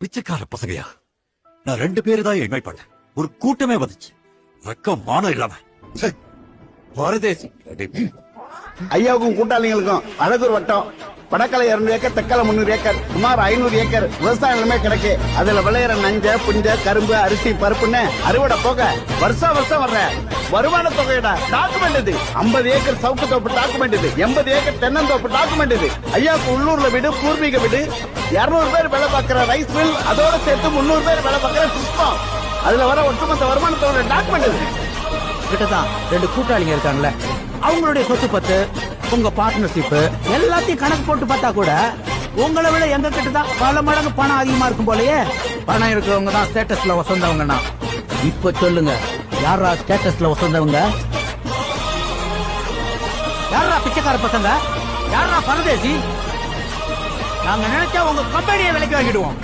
பிச்சைக்கார பசங்கயா, நான் 2 பேரு தான் இன்வைட் பண்ணேன். ஒரு கூட்டமே வந்துச்சு. வெக்கம் மானம் இல்லாம பரதேசி. ஐயாவுக்கும் கூட்டாளிகளுக்கும் அழகூர் வட்டம் வடக்கலை 200 ஏக்கர், தெக்கலை 300 ஏக்கர், சுமார் 500 ஏக்கர் விவசாய நிலமே கிடக்கு. அதுல விளையிற நஞ்ச, புஞ்ச, கரும்பு, அரிசி, பருப்புன்னு அறுவடை போக வருஷம் வர்ற வருமான தொகையிட டாக்குமெண்ட் இது. 50 ஏக்கர் சவுக்கு தோப்பு டாக்குமெண்ட் இது. 80 ஏக்கர் தென்னந்தோப்பு டாக்குமெண்ட் இது. ஐயாவுக்கு உள்ளூர்ல வீடு, பூர்வீக வீடு, 200 பேர் வேலை பார்க்கிற ரைஸ் மில், அதோட சேர்த்து 300 பேர் வேலை பார்க்கிற புஷ்பம், அதுல வர ஒட்டுமொத்த வருமானத்தோட டாக்குமெண்ட் இது. கிட்டதான் 2 கூட்டாளிங்க இருக்காங்கல்ல, அவங்களுடைய சொத்து பத்து, உங்க பார்ட்னர்ஷிப் எல்லாத்தையும் கணக்கு போட்டு பார்த்தா கூட உங்களை விட எங்க கிட்டதான் பல மடங்கு பணம் அதிகமா இருக்கும் போலயே. பணம் இருக்கிறவங்க தான் ஸ்டேட்டஸ்ல வசந்தவங்கன்னா, இப்ப சொல்லுங்க, யாரா ஸ்டேட்டஸ்ல வசந்தவங்க? யாரா பிச்சைக்கார பசங்க? யாரா பரதேசி? நாங்க நினைச்சா உங்க கம்பெனியை விலைக்கு வாங்கிடுவோம்.